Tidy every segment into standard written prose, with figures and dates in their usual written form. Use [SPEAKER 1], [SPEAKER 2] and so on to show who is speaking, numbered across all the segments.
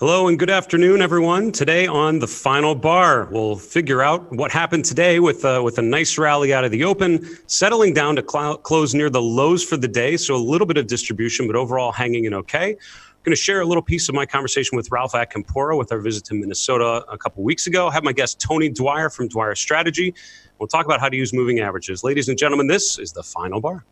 [SPEAKER 1] Hello and good afternoon, everyone. Today on The Final Bar, we'll figure out what happened today with a nice rally out of the open, settling down to close near the lows for the day. So a little bit of distribution, but overall hanging in okay. I'm going to share a little piece of my conversation with Ralph Acampora with our visit to Minnesota a couple weeks ago. I have my guest Tony Dwyer from Dwyer Strategy. We'll talk about how to use moving averages. Ladies and gentlemen, this is The Final Bar.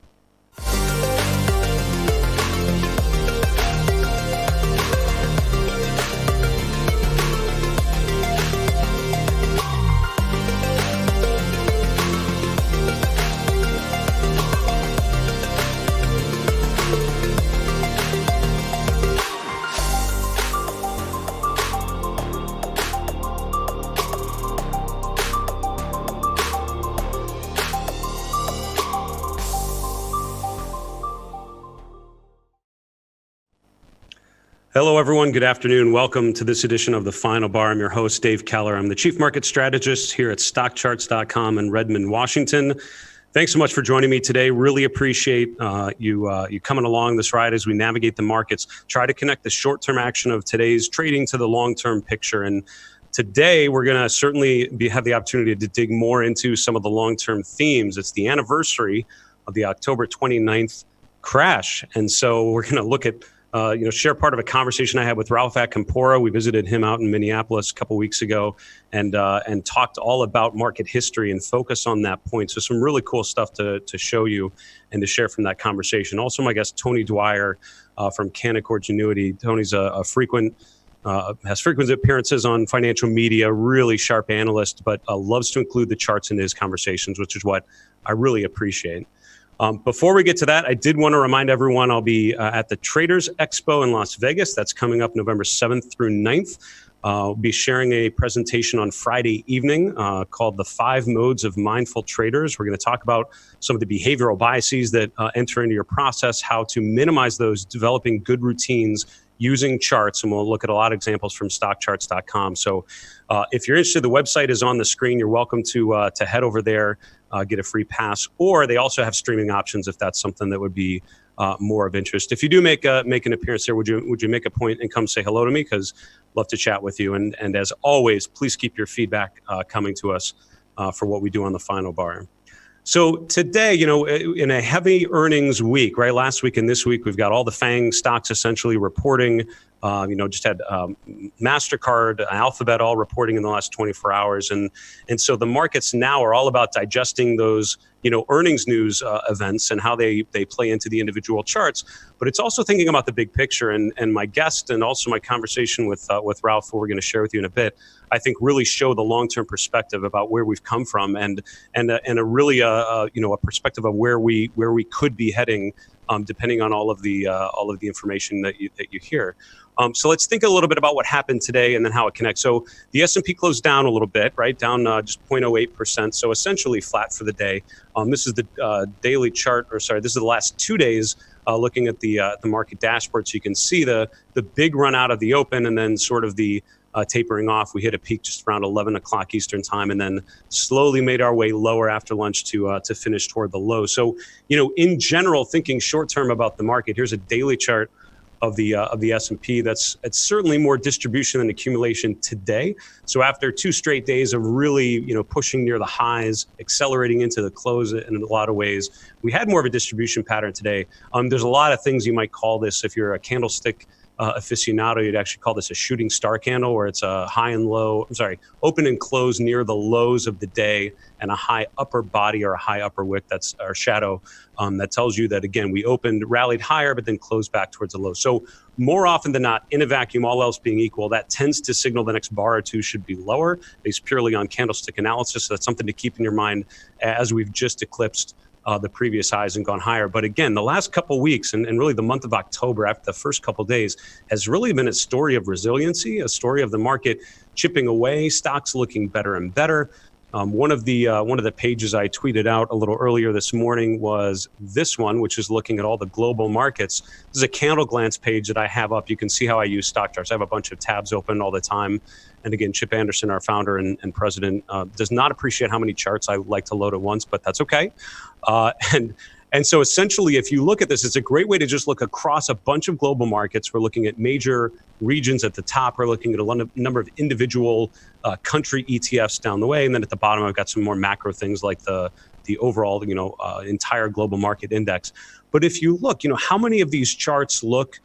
[SPEAKER 1] Hello, everyone. Good afternoon. Welcome to this edition of The Final Bar. I'm your host, Dave Keller. I'm the Chief Market Strategist here at StockCharts.com in Redmond, Washington. Thanks so much for joining me today. Really appreciate you coming along this ride as we navigate the markets, try to connect the short-term action of today's trading to the long-term picture. And today, we're going to certainly have the opportunity to dig more into some of the long-term themes. It's the anniversary of the October 29th crash. And so we're going to look at share part of a conversation I had with Ralph Acampora. We visited him out in Minneapolis a couple weeks ago and talked all about market history and focus on that point. So some really cool stuff to show you and to share from that conversation. Also, my guest, Tony Dwyer from Canaccord Genuity. Tony's has frequent appearances on financial media, really sharp analyst, but loves to include the charts in his conversations, which is what I really appreciate. Before we get to that, I did want to remind everyone I'll be at the Traders Expo in Las Vegas. That's coming up November 7th through 9th. I'll be sharing a presentation on Friday evening called The 5 Modes of Mindful Traders. We're going to talk about some of the behavioral biases that enter into your process, how to minimize those, developing good routines using charts, and we'll look at a lot of examples from StockCharts.com. So if you're interested, the website is on the screen. You're welcome to head over there, get a free pass, or they also have streaming options if that's something that would be more of interest. If you do make an appearance there, would you make a point and come say hello to me? Because I'd love to chat with you. And as always, please keep your feedback coming to us for what we do on The Final Bar. So today, in a heavy earnings week, right? Last week and this week, we've got all the FANG stocks essentially reporting. Just had MasterCard, Alphabet all reporting in the last 24 hours. And so the markets now are all about digesting those, earnings news events and how they play into the individual charts. But it's also thinking about the big picture. And my guest and also my conversation with Ralph, who we're going to share with you in a bit, I think really show the long-term perspective about where we've come from and a really a perspective of where we could be heading, depending on all of the information that you hear. So let's think a little bit about what happened today and then how it connects. So the S&P closed down a little bit, right? Down just 0.08%. So essentially flat for the day. This is the daily chart, this is the last 2 days looking at the market dashboard. So you can see the big run out of the open and then sort of the tapering off. We hit a peak just around 11 o'clock Eastern time and then slowly made our way lower after lunch to finish toward the low. So, in general, thinking short term about the market, here's a daily chart of the S&P. It's certainly more distribution than accumulation today. So after 2 straight days of really, pushing near the highs, accelerating into the close in a lot of ways, we had more of a distribution pattern today. There's a lot of things you might call this. If you're a candlestick aficionado, you'd actually call this a shooting star candle, where it's a open and close near the lows of the day and a high upper body or a high upper wick, that's our shadow, that tells you that, again, we rallied higher, but then closed back towards the low. So more often than not, in a vacuum, all else being equal, that tends to signal the next bar or two should be lower, based purely on candlestick analysis. So that's something to keep in your mind as we've just eclipsed the previous highs and gone higher. But again, the last couple weeks and really the month of October after the first couple days has really been a story of resiliency, a story of the market chipping away, stocks looking better and better. One of the pages I tweeted out a little earlier this morning was this one, which is looking at all the global markets. This is a candle glance page that I have up. You can see how I use StockCharts. I have a bunch of tabs open all the time. And again, Chip Anderson, our founder and president, does not appreciate how many charts I like to load at once, but that's okay. And And so essentially, if you look at this, it's a great way to just look across a bunch of global markets. We're looking at major regions at the top. We're looking at a number of individual country ETFs down the way. And then at the bottom, I've got some more macro things like the overall, entire global market index. But if you look, how many of these charts look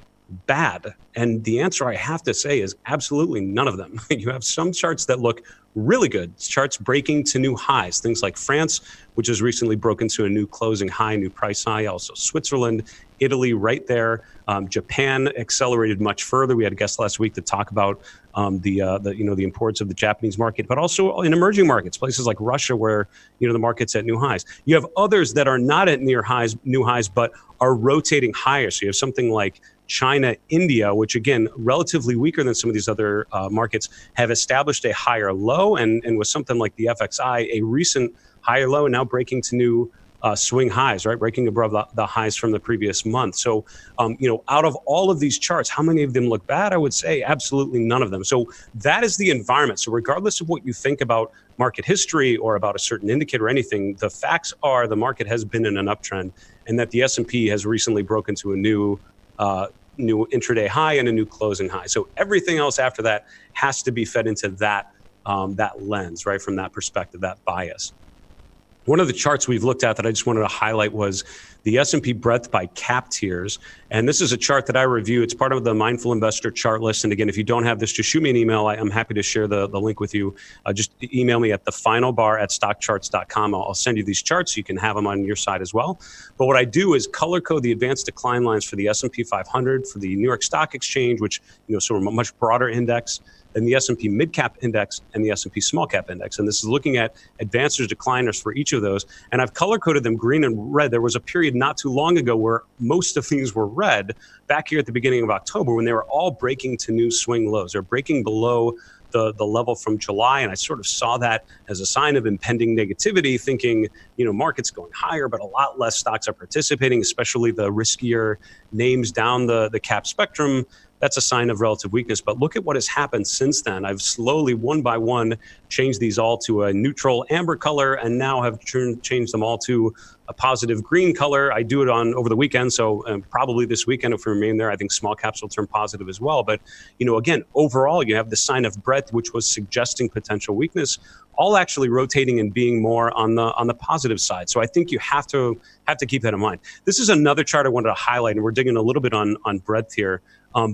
[SPEAKER 1] bad? And the answer I have to say is absolutely none of them. You have some charts that look really good, charts breaking to new highs, things like France, which has recently broken to a new closing high, new price high, also Switzerland, Italy right there. Japan accelerated much further. We had a guest last week to talk about the importance of the Japanese market, but also in emerging markets, places like Russia, where the market's at new highs. You have others that are not at new highs, but are rotating higher. So you have something like China, India, which again, relatively weaker than some of these other markets, have established a higher low, and with something like the FXI, a recent higher low, and now breaking to new swing highs, right? Breaking above the highs from the previous month. So, out of all of these charts, how many of them look bad? I would say absolutely none of them. So that is the environment. So regardless of what you think about market history or about a certain indicator or anything, the facts are the market has been in an uptrend, and that the S&P has recently broken to a new intraday high and a new closing high. So everything else after that has to be fed into that lens, right? From that perspective, that bias. One of the charts we've looked at that I just wanted to highlight was the S&P breadth by cap tiers. And this is a chart that I review. It's part of the Mindful Investor chart list. And again, if you don't have this, just shoot me an email. I'm happy to share the link with you. Just email me at thefinalbar@stockcharts.com. I'll send you these charts so you can have them on your side as well. But what I do is color code the advanced decline lines for the S&P 500, for the New York Stock Exchange, which, sort of a much broader index, than the S&P mid-cap index and the S&P small-cap index. And this is looking at advancers, decliners for each of those. And I've color-coded them green and red. There was a period not too long ago where most of these were red, back here at the beginning of October, when they were all breaking to new swing lows. They're breaking below the level from July. And I sort of saw that as a sign of impending negativity, thinking, market's going higher, but a lot less stocks are participating, especially the riskier names down the cap spectrum. That's a sign of relative weakness. But look at what has happened since then. I've slowly, one by one, changed these all to a neutral amber color, and now have changed them all to a positive green color. I do it over the weekend, so probably this weekend, if we remain there, I think small caps will turn positive as well. But again, overall, you have the sign of breadth, which was suggesting potential weakness, all actually rotating and being more on the positive side. So I think you have to keep that in mind. This is another chart I wanted to highlight, and we're digging a little bit on breadth here.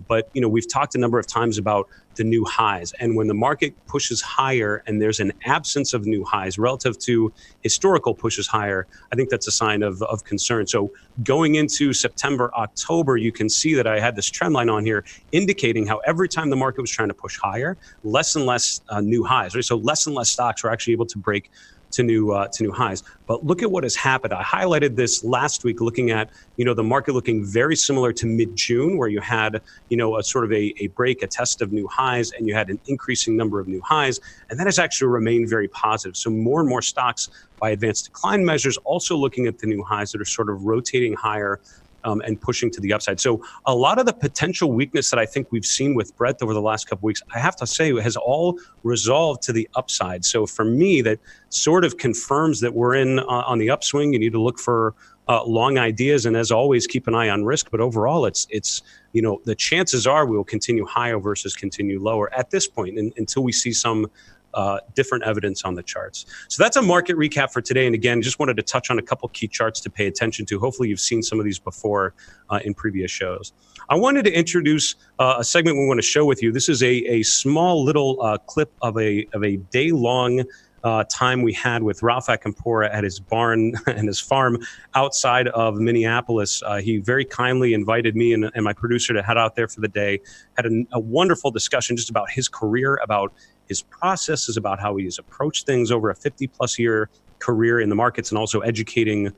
[SPEAKER 1] But we've talked a number of times about the new highs, and when the market pushes higher and there's an absence of new highs relative to historical pushes higher, I think that's a sign of concern. So going into September, October, you can see that I had this trend line on here indicating how every time the market was trying to push higher, less and less new highs, right? So less and less stocks were actually able to break to new highs. But look at what has happened. I highlighted this last week, looking at the market looking very similar to mid-June, where you had a sort of a break, a test of new highs, and you had an increasing number of new highs, and that has actually remained very positive. So more and more stocks by advanced decline measures also looking at the new highs that are sort of rotating higher and pushing to the upside. So a lot of the potential weakness that I think we've seen with breadth over the last couple of weeks, I have to say, has all resolved to the upside. So for me, that sort of confirms that we're on the upswing. You need to look for long ideas, and as always, keep an eye on risk. But overall, it's the chances are we will continue higher versus continue lower at this point until we see some different evidence on the charts. So that's a market recap for today. And again, just wanted to touch on a couple key charts to pay attention to. Hopefully you've seen some of these before in previous shows. I wanted to introduce a segment we want to show with you. This is a small little clip of a day-long time we had with Ralph Acampora at his barn and his farm outside of Minneapolis. He very kindly invited me and my producer to head out there for the day, had a wonderful discussion just about his career, about his processes, about how he has approached things over a 50-plus year career in the markets, and also educating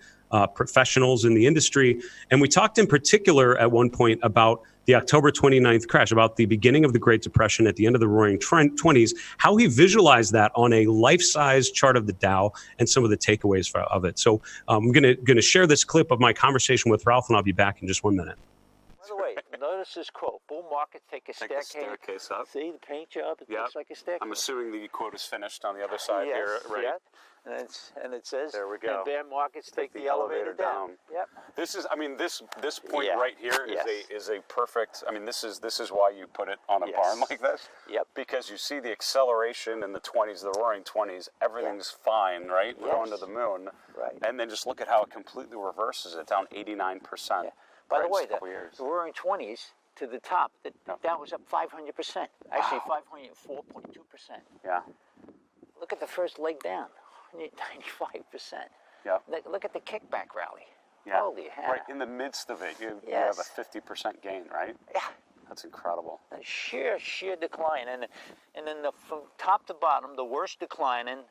[SPEAKER 1] professionals in the industry. And we talked in particular at one point about the October 29th crash, about the beginning of the Great Depression at the end of the Roaring 20s, how he visualized that on a life-size chart of the Dow and some of the takeaways of it. So I'm going to share this clip of my conversation with Ralph, and I'll be back in just 1 minute.
[SPEAKER 2] By the way, notice this quote: "Bull markets take a staircase
[SPEAKER 1] up."
[SPEAKER 2] See the paint job? It looks like a staircase.
[SPEAKER 1] I'm assuming the quote is finished on the other side here, right?
[SPEAKER 2] Yes. And it says,
[SPEAKER 1] there we go.
[SPEAKER 2] And bear markets take the elevator down. Yep.
[SPEAKER 1] This is, I mean, this point right here is a perfect. I mean, this is why you put it on a barn like this.
[SPEAKER 2] Yep.
[SPEAKER 1] Because you see the acceleration in the 20s, the Roaring 20s. Everything's fine, right? We're going to the moon.
[SPEAKER 2] Right.
[SPEAKER 1] And then just look at how it completely reverses it, down 89%.
[SPEAKER 2] Yeah. By the way, the Roaring 20s to the top, that was up 500%. Actually, 504.2%.
[SPEAKER 1] Yeah.
[SPEAKER 2] Look at the first leg down. 95%.
[SPEAKER 1] Yeah.
[SPEAKER 2] Look at the kickback rally.
[SPEAKER 1] Yeah.
[SPEAKER 2] Holy hell.
[SPEAKER 1] Right in the midst of it, you have a 50% gain, right?
[SPEAKER 2] Yeah.
[SPEAKER 1] That's incredible.
[SPEAKER 2] A sheer decline, and then from top to bottom, the worst decline in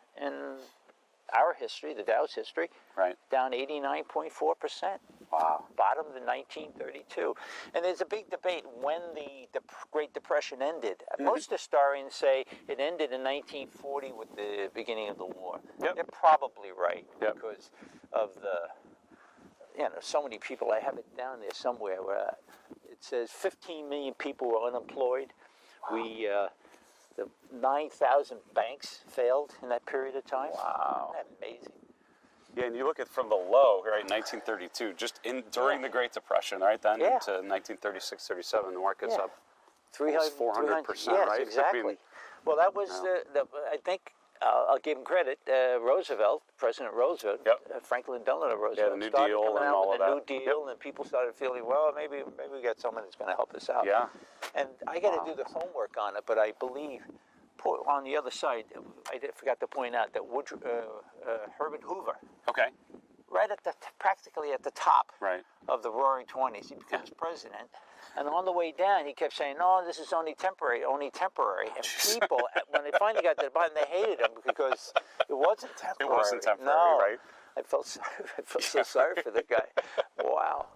[SPEAKER 2] our history, the Dow's history.
[SPEAKER 1] Right.
[SPEAKER 2] Down 89.4%.
[SPEAKER 1] Wow.
[SPEAKER 2] Bottom of 1932. And there's a big debate when the Great Depression ended. Most historians say it ended in 1940 with the beginning of the war.
[SPEAKER 1] Yep.
[SPEAKER 2] They're probably right because of so many people. I have it down there somewhere where it says 15 million people were unemployed. Wow. The 9,000 banks failed in that period of time.
[SPEAKER 1] Wow.
[SPEAKER 2] Isn't that amazing?
[SPEAKER 1] Yeah, and you look at from the low, right, 1932, just during the Great Depression, right, then into 1936, 37, the market's up 400%, right?
[SPEAKER 2] Exactly.
[SPEAKER 1] I mean,
[SPEAKER 2] well, that was I think, I'll give him credit, Roosevelt, President Roosevelt, Franklin Delano Roosevelt,
[SPEAKER 1] the New Deal and all of that.
[SPEAKER 2] New Deal, and people started feeling, well, maybe we got someone that's going to help us out.
[SPEAKER 1] Yeah.
[SPEAKER 2] And I got to do the homework on it, but I believe on the other side, I forgot to point out that Herbert Hoover, right at practically at the top of the Roaring 20s, he becomes president. And on the way down, he kept saying, "No, this is only temporary, only temporary." And people, when they finally got to the bottom, they hated him because it wasn't temporary.
[SPEAKER 1] It wasn't temporary, right?
[SPEAKER 2] I felt so sorry for the guy. Wow.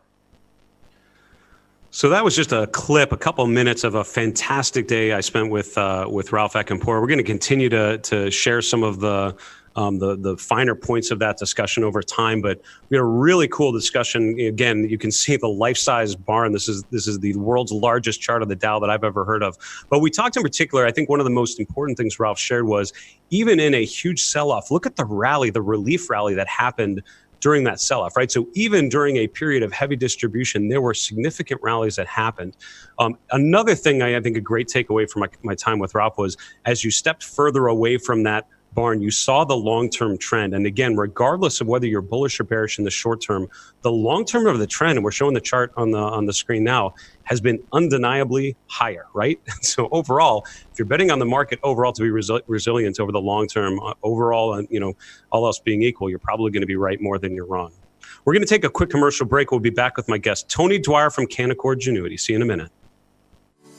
[SPEAKER 1] So that was just a clip, a couple minutes of a fantastic day I spent with Ralph Acampora. We're going to continue to share some of the finer points of that discussion over time, but we had a really cool discussion. Again, you can see the life-size barn. This is the world's largest chart of the Dow that I've ever heard of. But we talked in particular, I think one of the most important things Ralph shared was even in a huge sell-off, look at the rally, the relief rally that happened during that sell-off, right? So even during a period of heavy distribution, there were significant rallies that happened. Another thing I think a great takeaway from my time with Ralph was as you stepped further away from that barn, you saw the long-term trend. And again, regardless of whether you're bullish or bearish in the short term, the long term of the trend, and we're showing the chart on the screen now, has been undeniably higher, right? So overall, if you're betting on the market overall to be resilient over the long term, overall, and all else being equal, you're probably going to be right more than you're wrong. We're going to take a quick commercial break. We'll be back with my guest, Tony Dwyer from Canaccord Genuity. See you in a minute.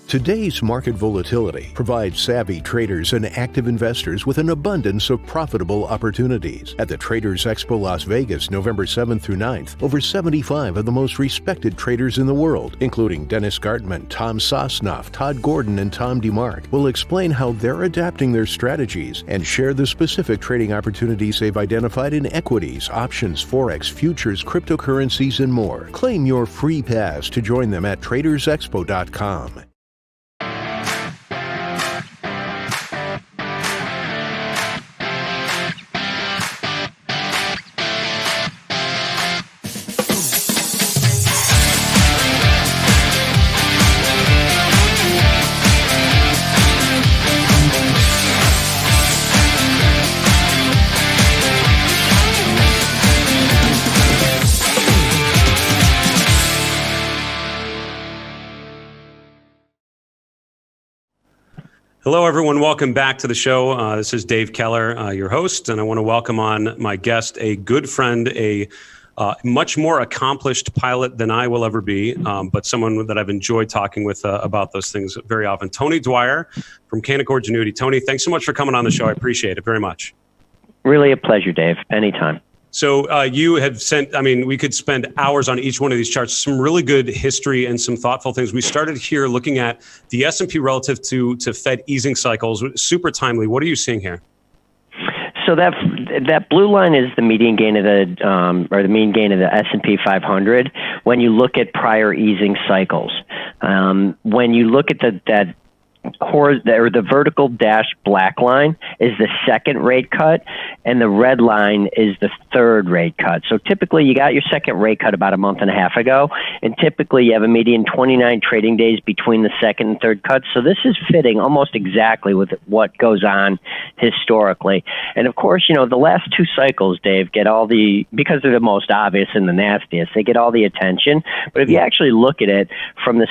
[SPEAKER 3] Today's market volatility provides savvy traders and active investors with an abundance of profitable opportunities. At the Traders Expo Las Vegas, November 7th through 9th, over 75 of the most respected traders in the world, including Dennis Gartman, Tom Sosnoff, Todd Gordon, and Tom DeMark, will explain how they're adapting their strategies and share the specific trading opportunities they've identified in equities, options, forex, futures, cryptocurrencies, and more. Claim your free pass to join them at tradersexpo.com.
[SPEAKER 1] Hello, everyone. Welcome back to the show. This is Dave Keller, your host, and I want to welcome on my guest, a good friend, a much more accomplished pilot than I will ever be, but someone that I've enjoyed talking with about those things very often. Tony Dwyer from Canaccord Genuity. Tony, thanks so much for coming on the show. I appreciate it very much.
[SPEAKER 4] Really a pleasure, Dave. Anytime.
[SPEAKER 1] So you have sent, we could spend hours on each one of these charts, some really good history and some thoughtful things. We started here looking at the S&P relative to Fed easing cycles, super timely. What are you seeing here?
[SPEAKER 4] So that blue line is the median gain of the mean gain of the S&P 500 when you look at prior easing cycles. When you look at the vertical dashed black line is the second rate cut, and the red line is the third rate cut. So typically you got your second rate cut about a month and a half ago, and typically you have a median 29 trading days between the second and third cuts. So this is fitting almost exactly with what goes on historically. And of course, the last two cycles, Dave, get all because they're the most obvious and the nastiest, they get all the attention. But if you actually look at it from the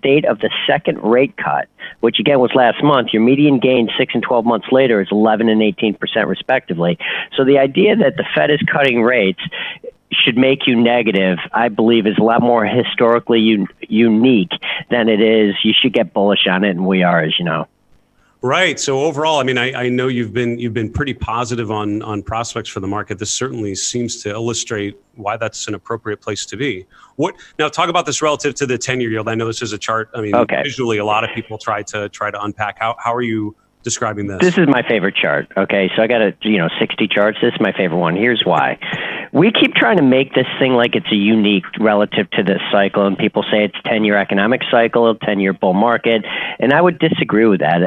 [SPEAKER 4] date of the second rate cut, which again was last month, your median gain 6 and 12 months later is 11 and 18% respectively. So the idea that the Fed is cutting rates should make you negative, I believe, is a lot more historically unique than it is. You should get bullish on it, and we are, as you know.
[SPEAKER 1] Right. So overall, I know you've been pretty positive on prospects for the market. This certainly seems to illustrate why that's an appropriate place to be. Now talk about this relative to the 10-year yield. I know this is a chart.
[SPEAKER 4] Okay.
[SPEAKER 1] Visually, a lot of people try to unpack. How are you describing this?
[SPEAKER 4] This is my favorite chart. Okay, so I got 60 charts. This is my favorite one. Here's why. We keep trying to make this thing like it's a unique relative to this cycle, and people say it's 10-year economic cycle, 10-year bull market, and I would disagree with that.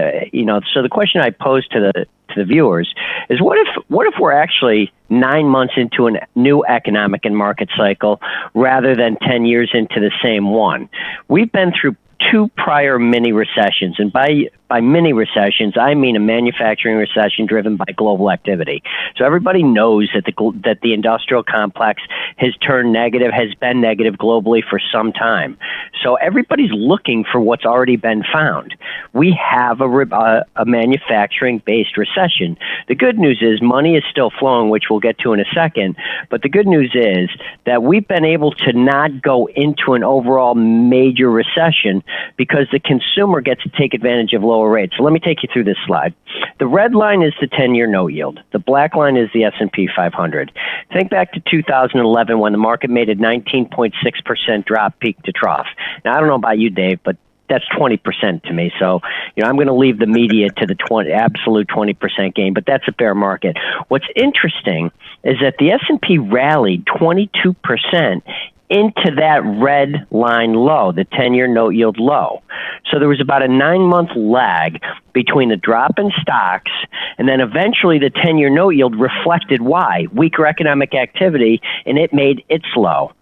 [SPEAKER 4] So the question I pose to the viewers is, what if we're actually 9 months into a new economic and market cycle rather than 10 years into the same one? We've been through two prior mini recessions, and by mini recessions, I mean a manufacturing recession driven by global activity. So everybody knows that the industrial complex has turned negative, has been negative globally for some time. So everybody's looking for what's already been found. We have a manufacturing-based recession. The good news is money is still flowing, which we'll get to in a second. But the good news is that we've been able to not go into an overall major recession because the consumer gets to take advantage of lower rates. So let me take you through this slide. The red line is the 10-year note yield. The black line is the S&P 500. Think back to 2011 when the market made a 19.6% drop peak to trough. Now, I don't know about you, Dave, but that's 20% to me. So, I'm going to leave the media to the absolute 20% gain, but that's a bear market. What's interesting is that the S&P rallied 22% into that red line low, the 10-year note yield low. So there was about a 9-month lag between the drop in stocks, and then eventually the 10-year note yield reflected why? Weaker economic activity, and it made its low.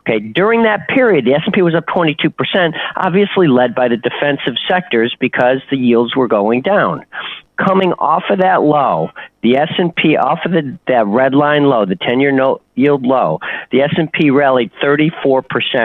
[SPEAKER 4] Okay, during that period, the S&P was up 22%, obviously led by the defensive sectors because the yields were going down. Coming off of that low, the S&P off of that red line low, the 10-year note yield low, the S&P rallied 34%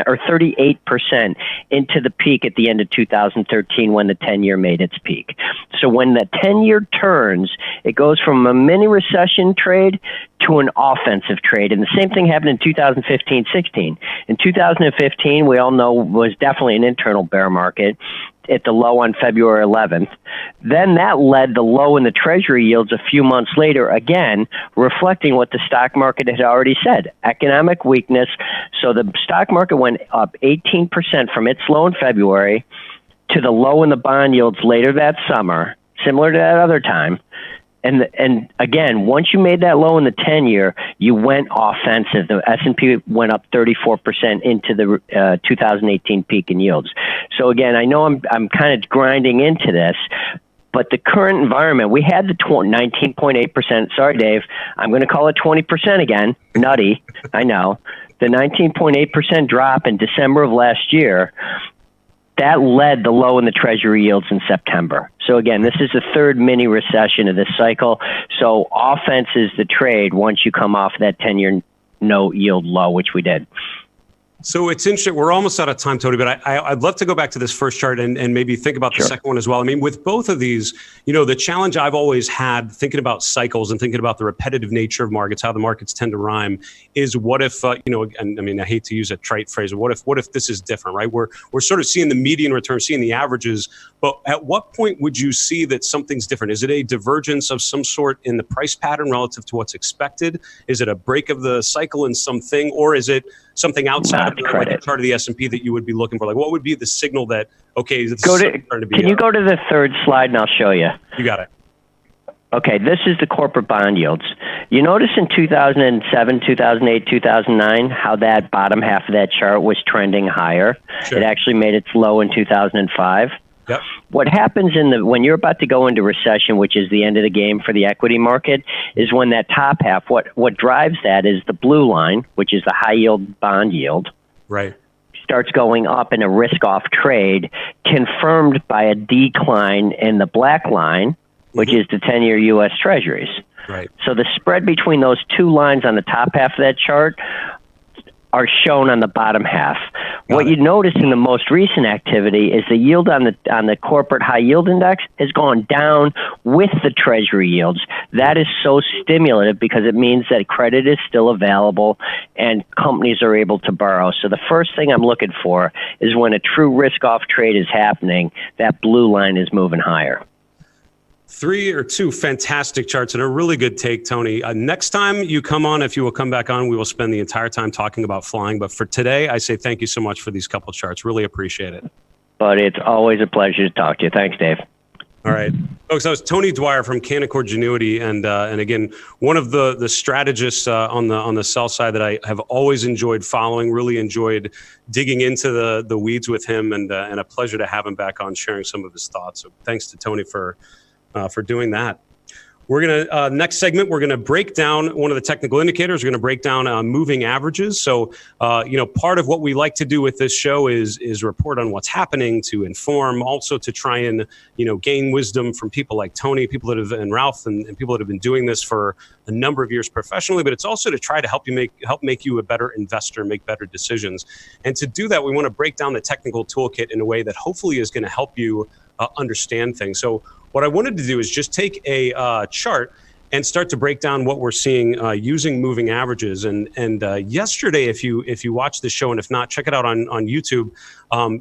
[SPEAKER 4] or 38% into the peak at the end of 2013 when the 10-year made its peak. So when the 10-year turns, it goes from a mini recession trade to an offensive trade. And the same thing happened in 2015-16. In 2015, we all know, was definitely an internal bear market at the low on February 11th. Then that led the low in the Treasury yields a few months later, again, reflecting what the stock market had already said, economic weakness. So the stock market went up 18% from its low in February to the low in the bond yields later that summer, similar to that other time. And again, once you made that low in the 10-year, you went offensive. The S&P went up 34% into the 2018 peak in yields. So again, I know I'm kind of grinding into this, but the current environment, we had the 19.8%. Sorry, Dave, I'm going to call it 20% again. Nutty, I know. The 19.8% drop in December of last year, that led the low in the Treasury yields in September. So again, this is the third mini recession of this cycle. So offense is the trade once you come off that 10-year note yield low, which we did.
[SPEAKER 1] So it's interesting. We're almost out of time, Tony, but I'd love to go back to this first chart and maybe think about the second one as well. With both of these, the challenge I've always had thinking about cycles and thinking about the repetitive nature of markets, how the markets tend to rhyme, is what if, I hate to use a trite phrase, what if this is different, right? We're sort of seeing the median return, seeing the averages, but at what point would you see that something's different? Is it a divergence of some sort in the price pattern relative to what's expected? Is it a break of the cycle in something, or is it something outside of the chart of the S&P that you would be looking for? Like, what would be the signal that, okay, this is starting to be...
[SPEAKER 4] Can you go to the third slide and I'll show you?
[SPEAKER 1] You got it.
[SPEAKER 4] Okay, this is the corporate bond yields. You notice in 2007, 2008, 2009, how that bottom half of that chart was trending higher.
[SPEAKER 1] Sure.
[SPEAKER 4] It actually made its low in 2005.
[SPEAKER 1] Yep.
[SPEAKER 4] What happens when you're about to go into recession, which is the end of the game for the equity market, is when that top half, what drives that is the blue line, which is the high yield bond yield.
[SPEAKER 1] Right.
[SPEAKER 4] Starts going up in a risk-off trade, confirmed by a decline in the black line, which is the 10-year U.S. Treasuries.
[SPEAKER 1] Right.
[SPEAKER 4] So the spread between those two lines on the top half of that chart are shown on the bottom half. What you notice in the most recent activity is the yield on the corporate high yield index has gone down with the Treasury yields. That is so stimulative because it means that credit is still available and companies are able to borrow. So the first thing I'm looking for is when a true risk-off trade is happening, that blue line is moving higher.
[SPEAKER 1] 3 or 2 fantastic charts and a really good take, Tony. Next time you come on, if you will come back on, we will spend the entire time talking about flying. But for today, I say thank you so much for these couple charts. Really appreciate it.
[SPEAKER 4] But it's always a pleasure to talk to you. Thanks, Dave.
[SPEAKER 1] All right, folks, that was Tony Dwyer from Canaccord Genuity. And again, one of the strategists on the sell side that I have always enjoyed following, really enjoyed digging into the weeds with him, and a pleasure to have him back on sharing some of his thoughts. So thanks to Tony for doing that. We're going to, next segment, we're going to break down one of the technical indicators. We're going to break down moving averages. So, part of what we like to do with this show is report on what's happening, to inform, also to try and, gain wisdom from people like Tony, people that have, and Ralph, and people that have been doing this for a number of years professionally, but it's also to try to help make you a better investor, make better decisions. And to do that, we want to break down the technical toolkit in a way that hopefully is going to help you understand things. So what I wanted to do is just take a chart and start to break down what we're seeing using moving averages. And yesterday, if you watch the show, and if not, check it out on YouTube,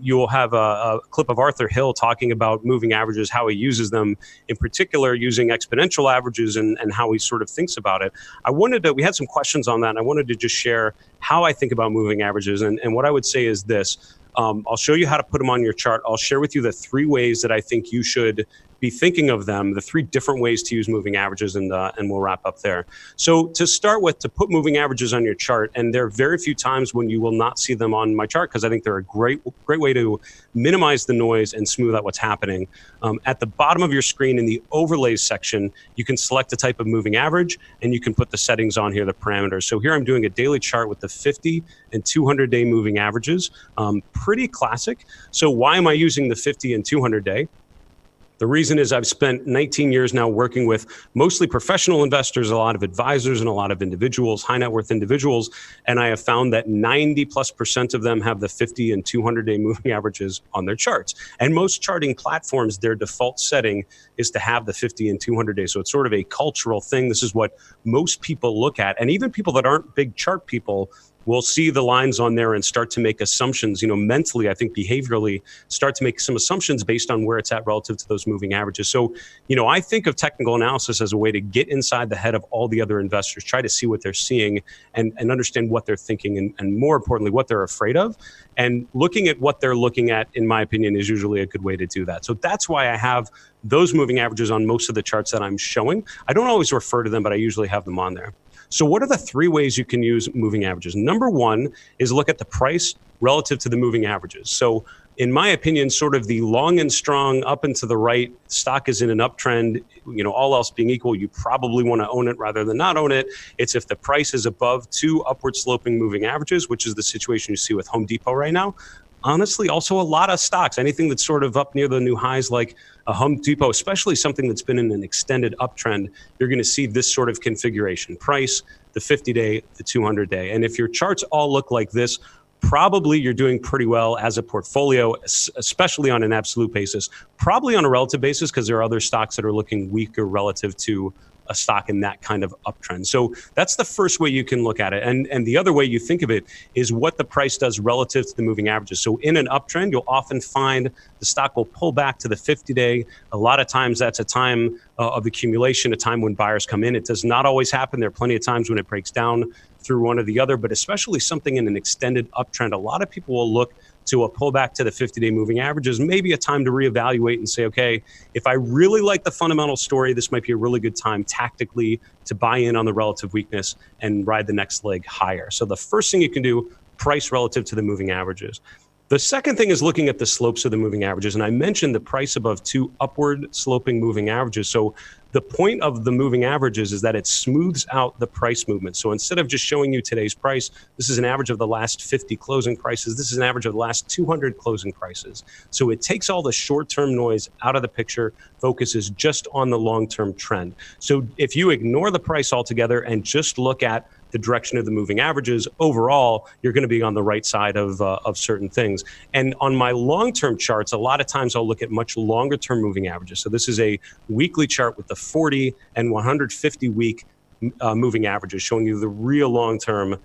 [SPEAKER 1] you will have a clip of Arthur Hill talking about moving averages, how he uses them, in particular using exponential averages and how he sort of thinks about it. We had some questions on that, and I wanted to just share how I think about moving averages. And what I would say is this. I'll show you how to put them on your chart. I'll share with you the 3 ways that I think you should be thinking of them, the 3 different ways to use moving averages, and we'll wrap up there. So to start with, to put moving averages on your chart, and there are very few times when you will not see them on my chart because I think they're a great way to minimize the noise and smooth out what's happening. At the bottom of your screen in the overlays section, you can select the type of moving average and you can put the settings on here, the parameters. So here I'm doing a daily chart with the 50 and 200-day moving averages. Pretty classic. So why am I using the 50 and 200-day? The reason is I've spent 19 years now working with mostly professional investors, a lot of advisors, and a lot of individuals, high net worth individuals. And I have found that 90+% of them have the 50 and 200-day moving averages on their charts. And most charting platforms, their default setting is to have the 50 and 200-day. So it's sort of a cultural thing. This is what most people look at. And even people that aren't big chart people will see the lines on there and start to make assumptions, mentally, I think behaviorally, start to make some assumptions based on where it's at relative to those moving averages. So, I think of technical analysis as a way to get inside the head of all the other investors, try to see what they're seeing and understand what they're thinking and more importantly, what they're afraid of. And looking at what they're looking at, in my opinion, is usually a good way to do that. So that's why I have those moving averages on most of the charts that I'm showing. I don't always refer to them, but I usually have them on there. So what are the 3 ways you can use moving averages? Number 1 is look at the price relative to the moving averages. So in my opinion, sort of the long and strong up and to the right, stock is in an uptrend, all else being equal, you probably want to own it rather than not own it. It's if the price is above 2 upward sloping moving averages, which is the situation you see with Home Depot right now. Honestly, also a lot of stocks, anything that's sort of up near the new highs like a Home Depot, especially something that's been in an extended uptrend, you're going to see this sort of configuration. Price, the 50-day, the 200-day. And if your charts all look like this, probably you're doing pretty well as a portfolio, especially on an absolute basis, probably on a relative basis because there are other stocks that are looking weaker relative to a stock in that kind of uptrend. So that's the first way you can look at it. And the other way you think of it is what the price does relative to the moving averages. So in an uptrend, you'll often find the stock will pull back to the 50-day. A lot of times that's a time of accumulation, a time when buyers come in. It does not always happen. There are plenty of times when it breaks down through one or the other, but especially something in an extended uptrend. A lot of people will look to a pullback to the 50-day moving averages, maybe a time to reevaluate and say, okay, if I really like the fundamental story, this might be a really good time tactically to buy in on the relative weakness and ride the next leg higher. So the first thing you can do, price relative to the moving averages. The second thing is looking at the slopes of the moving averages. And I mentioned the price above two upward sloping moving averages. So the point of the moving averages is that it smooths out the price movement. So instead of just showing you today's price, this is an average of the last 50 closing prices. This is an average of the last 200 closing prices. So it takes all the short-term noise out of the picture, focuses just on the long-term trend. So if you ignore the price altogether and just look at the direction of the moving averages, overall, you're going to be on the right side of certain things. And on my long-term charts, a lot of times I'll look at much longer-term moving averages. So this is a weekly chart with the 40 and 150 week moving averages, showing you the real long-term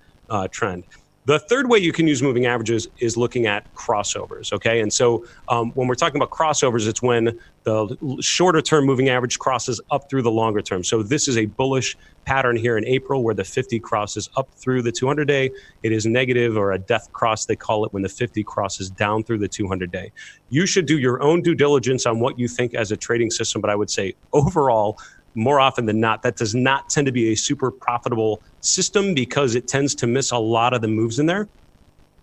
[SPEAKER 1] trend. The third way you can use moving averages is looking at crossovers, okay? And so when we're talking about crossovers, it's when the shorter term moving average crosses up through the longer term. So this is a bullish pattern here in April where the 50 crosses up through the 200-day. It is negative, or a death cross, they call it, when the 50 crosses down through the 200-day. You should do your own due diligence on what you think as a trading system, but I would say overall, more often than not, that does not tend to be a super profitable system because it tends to miss a lot of the moves in there.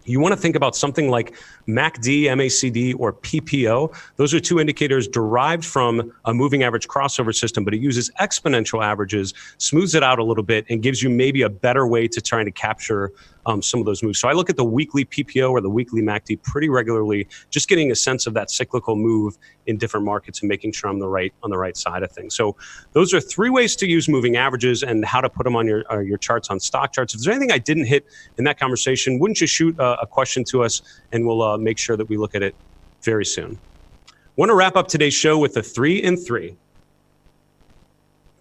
[SPEAKER 1] You want to think about something like MACD, MACD, or PPO. Those are two indicators derived from a moving average crossover system, but it uses exponential averages, smooths it out a little bit, and gives you maybe a better way to try to capture some of those moves. So I look at the weekly PPO or the weekly MACD pretty regularly, just getting a sense of that cyclical move in different markets and making sure I'm on the right side of things. So those are three ways to use moving averages and how to put them on your charts on StockCharts. If there's anything I didn't hit in that conversation, wouldn't you shoot a question to us, and we'll make sure that we look at it very soon. Want to wrap up today's show with the 3 and 3.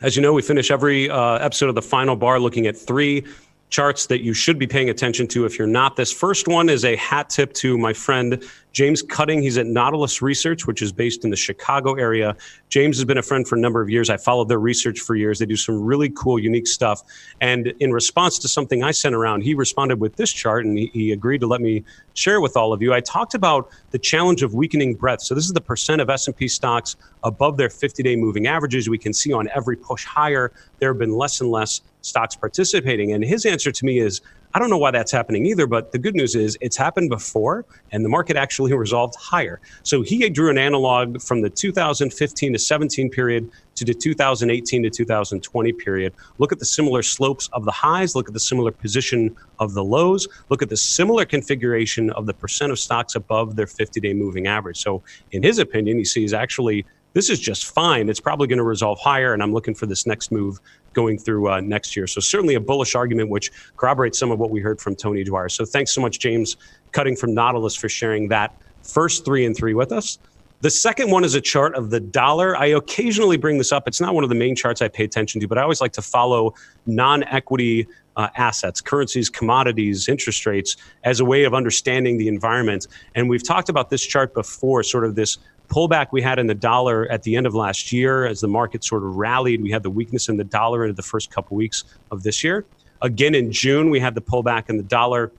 [SPEAKER 1] As you know, we finish every episode of the Final Bar looking at 3 charts that you should be paying attention to if you're not. This first one is a hat tip to my friend James Cutting. He's at Nautilus Research, which is based in the Chicago area. James has been a friend for a number of years. I followed their research for years. They do some really cool, unique stuff. And in response to something I sent around, he responded with this chart, and he agreed to let me share with all of you. I talked about the challenge of weakening breadth. So this is the percent of S&P stocks above their 50-day moving averages. We can see on every push higher, there have been less and less stocks participating. And his answer to me is, I don't know why that's happening either, but the good news is it's happened before and the market actually resolved higher. So he drew an analog from the 2015 to 17 period to the 2018 to 2020 period. Look at the similar slopes of the highs, look at the similar position of the lows, look at the similar configuration of the percent of stocks above their 50-day moving average. So in his opinion, he sees actually this is just fine. It's probably going to resolve higher, and I'm looking for this next move going through next year. So certainly a bullish argument, which corroborates some of what we heard from Tony Dwyer. So thanks so much, James Cutting from Nautilus, for sharing that first 3 and 3 with us. The second one is a chart of the dollar. I occasionally bring this up. It's not one of the main charts I pay attention to, but I always like to follow non-equity assets, currencies, commodities, interest rates as a way of understanding the environment. And we've talked about this chart before, sort of this pullback we had in the dollar at the end of last year as the market sort of rallied. We had the weakness in the dollar into the first couple weeks of this year. Again, in June, we had the pullback in the dollar,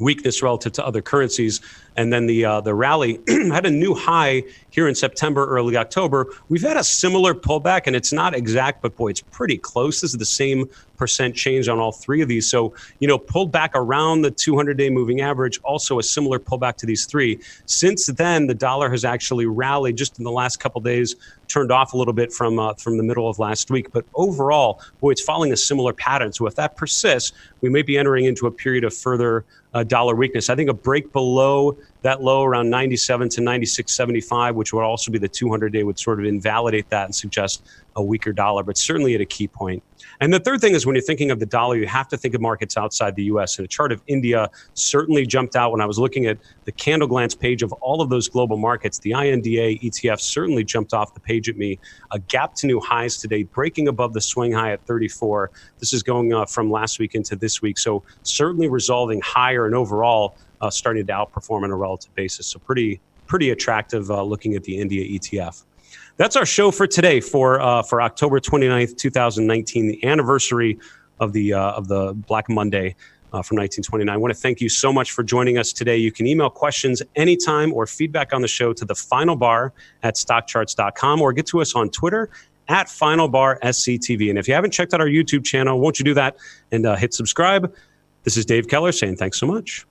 [SPEAKER 1] weakness relative to other currencies. And then the rally had a new high here in September, early October. We've had a similar pullback, and it's not exact, but boy, it's pretty close. This is the same percent change on all three of these. So, pulled back around the 200-day moving average, also a similar pullback to these three. Since then, the dollar has actually rallied just in the last couple of days, turned off a little bit from the middle of last week. But overall, boy, it's following a similar pattern. So if that persists, we may be entering into a period of further dollar weakness. I think a break below that low around 97 to 96.75, which would also be the 200-day, would sort of invalidate that and suggest a weaker dollar, but certainly at a key point. And the third thing is when you're thinking of the dollar, you have to think of markets outside the U.S. And a chart of India certainly jumped out when I was looking at the candle glance page of all of those global markets. The INDA ETF certainly jumped off the page at me. A gap to new highs today, breaking above the swing high at 34. This is going from last week into this week. So certainly resolving higher and overall starting to outperform on a relative basis. So pretty attractive looking at the India ETF. That's our show for today for October 29th, 2019, the anniversary of the Black Monday from 1929. I want to thank you so much for joining us today. You can email questions anytime or feedback on the show to thefinalbar@stockcharts.com or get to us on Twitter @FinalBarSCTV. And if you haven't checked out our YouTube channel, won't you do that and hit subscribe? This is Dave Keller saying thanks so much.